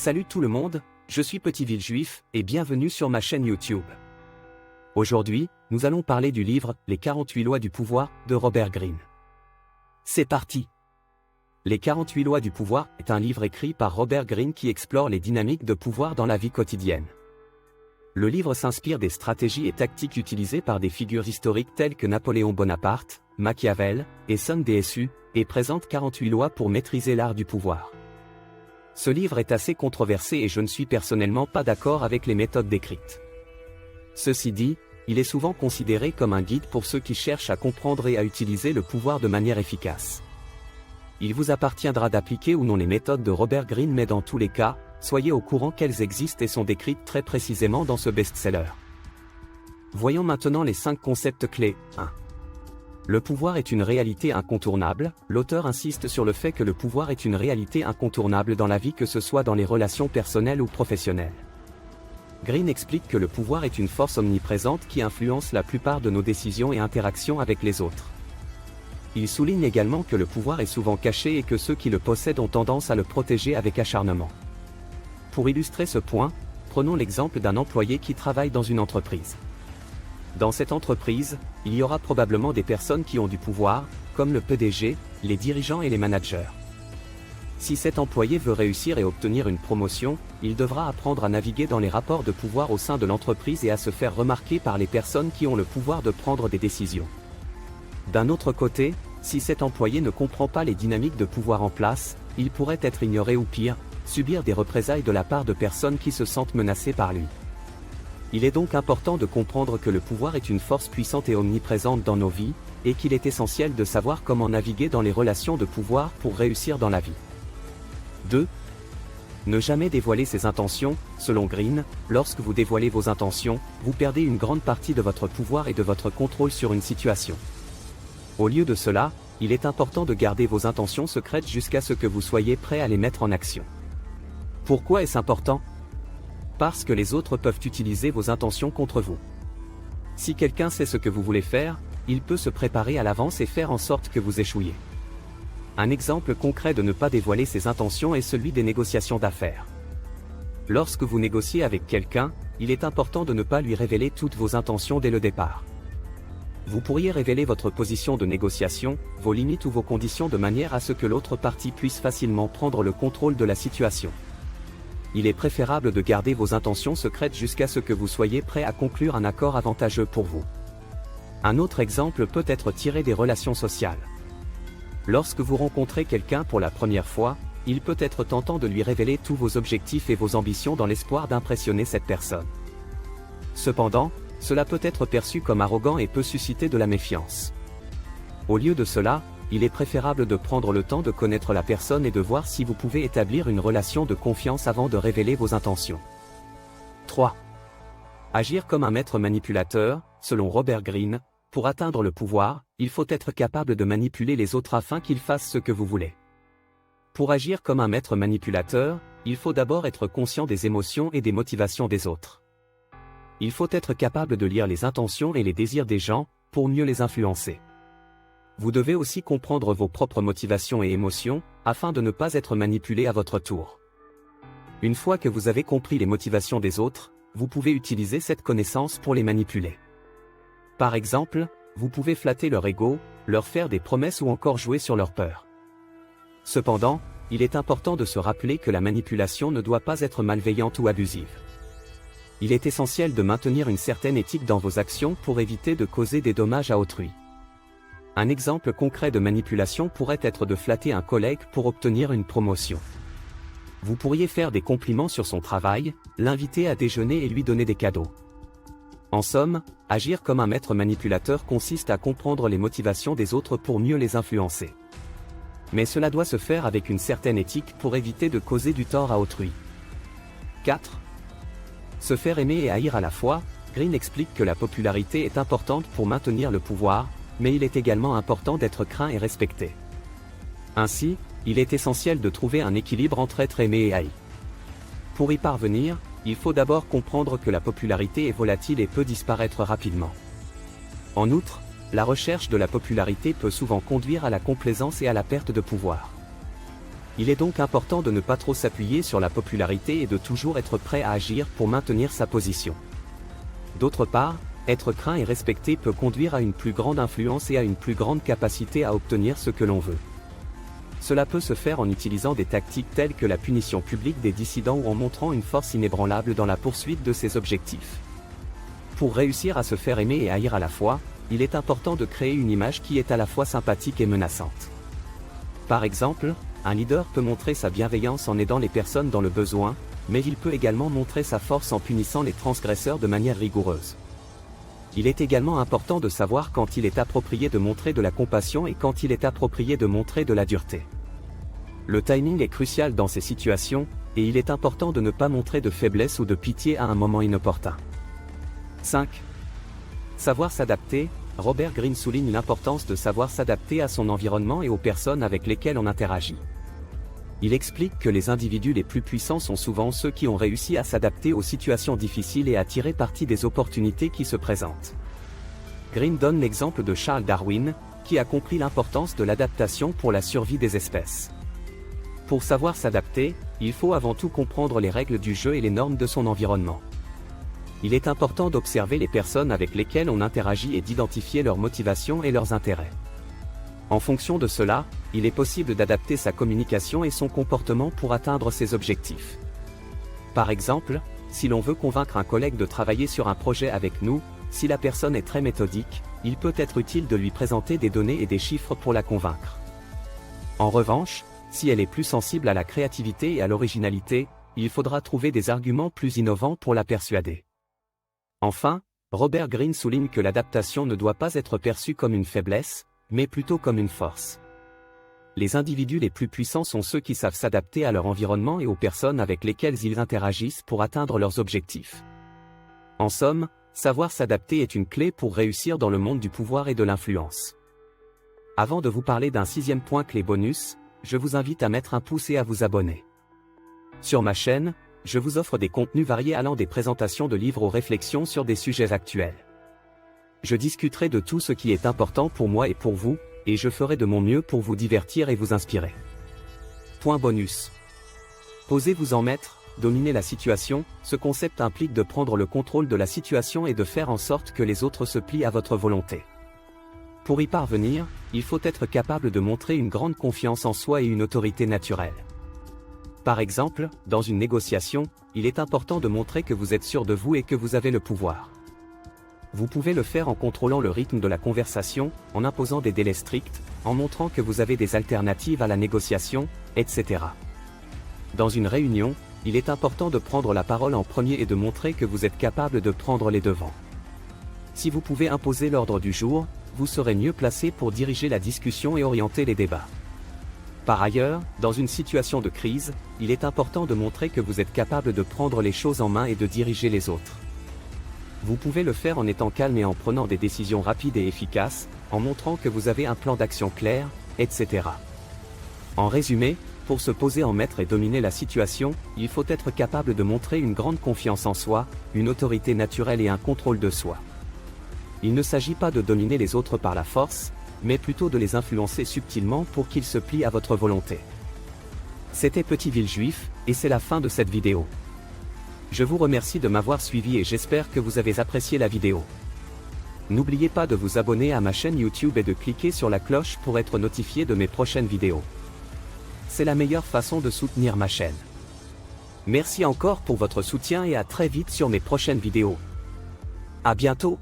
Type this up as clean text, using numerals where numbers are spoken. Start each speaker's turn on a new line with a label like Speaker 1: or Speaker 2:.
Speaker 1: Salut tout le monde, je suis Petit Villejuif et bienvenue sur ma chaîne YouTube. Aujourd'hui, nous allons parler du livre Les 48 lois du pouvoir de Robert Greene. C'est parti! Les 48 lois du pouvoir est un livre écrit par Robert Greene qui explore les dynamiques de pouvoir dans la vie quotidienne. Le livre s'inspire des stratégies et tactiques utilisées par des figures historiques telles que Napoléon Bonaparte, Machiavel et Sun Tzu, et présente 48 lois pour maîtriser l'art du pouvoir. Ce livre est assez controversé et je ne suis personnellement pas d'accord avec les méthodes décrites. Ceci dit, il est souvent considéré comme un guide pour ceux qui cherchent à comprendre et à utiliser le pouvoir de manière efficace. Il vous appartiendra d'appliquer ou non les méthodes de Robert Greene, mais dans tous les cas, soyez au courant qu'elles existent et sont décrites très précisément dans ce best-seller. Voyons maintenant les 5 concepts clés. 1. Le pouvoir est une réalité incontournable. L'auteur insiste sur le fait que le pouvoir est une réalité incontournable dans la vie, que ce soit dans les relations personnelles ou professionnelles. Greene explique que le pouvoir est une force omniprésente qui influence la plupart de nos décisions et interactions avec les autres. Il souligne également que le pouvoir est souvent caché et que ceux qui le possèdent ont tendance à le protéger avec acharnement. Pour illustrer ce point, prenons l'exemple d'un employé qui travaille dans une entreprise. Dans cette entreprise, il y aura probablement des personnes qui ont du pouvoir, comme le PDG, les dirigeants et les managers. Si cet employé veut réussir et obtenir une promotion, il devra apprendre à naviguer dans les rapports de pouvoir au sein de l'entreprise et à se faire remarquer par les personnes qui ont le pouvoir de prendre des décisions. D'un autre côté, si cet employé ne comprend pas les dynamiques de pouvoir en place, il pourrait être ignoré ou pire, subir des représailles de la part de personnes qui se sentent menacées par lui. Il est donc important de comprendre que le pouvoir est une force puissante et omniprésente dans nos vies, et qu'il est essentiel de savoir comment naviguer dans les relations de pouvoir pour réussir dans la vie. 2. Ne jamais dévoiler ses intentions. Selon Greene, lorsque vous dévoilez vos intentions, vous perdez une grande partie de votre pouvoir et de votre contrôle sur une situation. Au lieu de cela, il est important de garder vos intentions secrètes jusqu'à ce que vous soyez prêt à les mettre en action. Pourquoi est-ce important ? Parce que les autres peuvent utiliser vos intentions contre vous. Si quelqu'un sait ce que vous voulez faire, il peut se préparer à l'avance et faire en sorte que vous échouiez. Un exemple concret de ne pas dévoiler ses intentions est celui des négociations d'affaires. Lorsque vous négociez avec quelqu'un, il est important de ne pas lui révéler toutes vos intentions dès le départ. Vous pourriez révéler votre position de négociation, vos limites ou vos conditions de manière à ce que l'autre partie puisse facilement prendre le contrôle de la situation. Il est préférable de garder vos intentions secrètes jusqu'à ce que vous soyez prêt à conclure un accord avantageux pour vous. Un autre exemple peut être tiré des relations sociales. Lorsque vous rencontrez quelqu'un pour la première fois, il peut être tentant de lui révéler tous vos objectifs et vos ambitions dans l'espoir d'impressionner cette personne. Cependant, cela peut être perçu comme arrogant et peut susciter de la méfiance. Au lieu de cela, il est préférable de prendre le temps de connaître la personne et de voir si vous pouvez établir une relation de confiance avant de révéler vos intentions. 3. Agir comme un maître manipulateur. Selon Robert Greene, pour atteindre le pouvoir, il faut être capable de manipuler les autres afin qu'ils fassent ce que vous voulez. Pour agir comme un maître manipulateur, il faut d'abord être conscient des émotions et des motivations des autres. Il faut être capable de lire les intentions et les désirs des gens, pour mieux les influencer. Vous devez aussi comprendre vos propres motivations et émotions, afin de ne pas être manipulé à votre tour. Une fois que vous avez compris les motivations des autres, vous pouvez utiliser cette connaissance pour les manipuler. Par exemple, vous pouvez flatter leur ego, leur faire des promesses ou encore jouer sur leur peur. Cependant, il est important de se rappeler que la manipulation ne doit pas être malveillante ou abusive. Il est essentiel de maintenir une certaine éthique dans vos actions pour éviter de causer des dommages à autrui. Un exemple concret de manipulation pourrait être de flatter un collègue pour obtenir une promotion. Vous pourriez faire des compliments sur son travail, l'inviter à déjeuner et lui donner des cadeaux. En somme, agir comme un maître manipulateur consiste à comprendre les motivations des autres pour mieux les influencer. Mais cela doit se faire avec une certaine éthique pour éviter de causer du tort à autrui. 4. Se faire aimer et haïr à la fois. Greene explique que la popularité est importante pour maintenir le pouvoir, mais il est également important d'être craint et respecté. Ainsi, il est essentiel de trouver un équilibre entre être aimé et haï. Pour y parvenir, il faut d'abord comprendre que la popularité est volatile et peut disparaître rapidement. En outre, la recherche de la popularité peut souvent conduire à la complaisance et à la perte de pouvoir. Il est donc important de ne pas trop s'appuyer sur la popularité et de toujours être prêt à agir pour maintenir sa position. D'autre part, être craint et respecté peut conduire à une plus grande influence et à une plus grande capacité à obtenir ce que l'on veut. Cela peut se faire en utilisant des tactiques telles que la punition publique des dissidents ou en montrant une force inébranlable dans la poursuite de ses objectifs. Pour réussir à se faire aimer et haïr à la fois, il est important de créer une image qui est à la fois sympathique et menaçante. Par exemple, un leader peut montrer sa bienveillance en aidant les personnes dans le besoin, mais il peut également montrer sa force en punissant les transgresseurs de manière rigoureuse. Il est également important de savoir quand il est approprié de montrer de la compassion et quand il est approprié de montrer de la dureté. Le timing est crucial dans ces situations, et il est important de ne pas montrer de faiblesse ou de pitié à un moment inopportun. 5. Savoir s'adapter. Robert Greene souligne l'importance de savoir s'adapter à son environnement et aux personnes avec lesquelles on interagit. Il explique que les individus les plus puissants sont souvent ceux qui ont réussi à s'adapter aux situations difficiles et à tirer parti des opportunités qui se présentent. Greene donne l'exemple de Charles Darwin, qui a compris l'importance de l'adaptation pour la survie des espèces. Pour savoir s'adapter, il faut avant tout comprendre les règles du jeu et les normes de son environnement. Il est important d'observer les personnes avec lesquelles on interagit et d'identifier leurs motivations et leurs intérêts. En fonction de cela, il est possible d'adapter sa communication et son comportement pour atteindre ses objectifs. Par exemple, si l'on veut convaincre un collègue de travailler sur un projet avec nous, si la personne est très méthodique, il peut être utile de lui présenter des données et des chiffres pour la convaincre. En revanche, si elle est plus sensible à la créativité et à l'originalité, il faudra trouver des arguments plus innovants pour la persuader. Enfin, Robert Greene souligne que l'adaptation ne doit pas être perçue comme une faiblesse, mais plutôt comme une force. Les individus les plus puissants sont ceux qui savent s'adapter à leur environnement et aux personnes avec lesquelles ils interagissent pour atteindre leurs objectifs. En somme, savoir s'adapter est une clé pour réussir dans le monde du pouvoir et de l'influence. Avant de vous parler d'un 6e point clé bonus, je vous invite à mettre un pouce et à vous abonner. Sur ma chaîne, je vous offre des contenus variés allant des présentations de livres aux réflexions sur des sujets actuels. Je discuterai de tout ce qui est important pour moi et pour vous, et je ferai de mon mieux pour vous divertir et vous inspirer. Point bonus. Osez vous en mettre, dominer la situation. Ce concept implique de prendre le contrôle de la situation et de faire en sorte que les autres se plient à votre volonté. Pour y parvenir, il faut être capable de montrer une grande confiance en soi et une autorité naturelle. Par exemple, dans une négociation, il est important de montrer que vous êtes sûr de vous et que vous avez le pouvoir. Vous pouvez le faire en contrôlant le rythme de la conversation, en imposant des délais stricts, en montrant que vous avez des alternatives à la négociation, etc. Dans une réunion, il est important de prendre la parole en premier et de montrer que vous êtes capable de prendre les devants. Si vous pouvez imposer l'ordre du jour, vous serez mieux placé pour diriger la discussion et orienter les débats. Par ailleurs, dans une situation de crise, il est important de montrer que vous êtes capable de prendre les choses en main et de diriger les autres. Vous pouvez le faire en étant calme et en prenant des décisions rapides et efficaces, en montrant que vous avez un plan d'action clair, etc. En résumé, pour se poser en maître et dominer la situation, il faut être capable de montrer une grande confiance en soi, une autorité naturelle et un contrôle de soi. Il ne s'agit pas de dominer les autres par la force, mais plutôt de les influencer subtilement pour qu'ils se plient à votre volonté. C'était Petit Villejuif, et c'est la fin de cette vidéo. Je vous remercie de m'avoir suivi et j'espère que vous avez apprécié la vidéo. N'oubliez pas de vous abonner à ma chaîne YouTube et de cliquer sur la cloche pour être notifié de mes prochaines vidéos. C'est la meilleure façon de soutenir ma chaîne. Merci encore pour votre soutien et à très vite sur mes prochaines vidéos. À bientôt.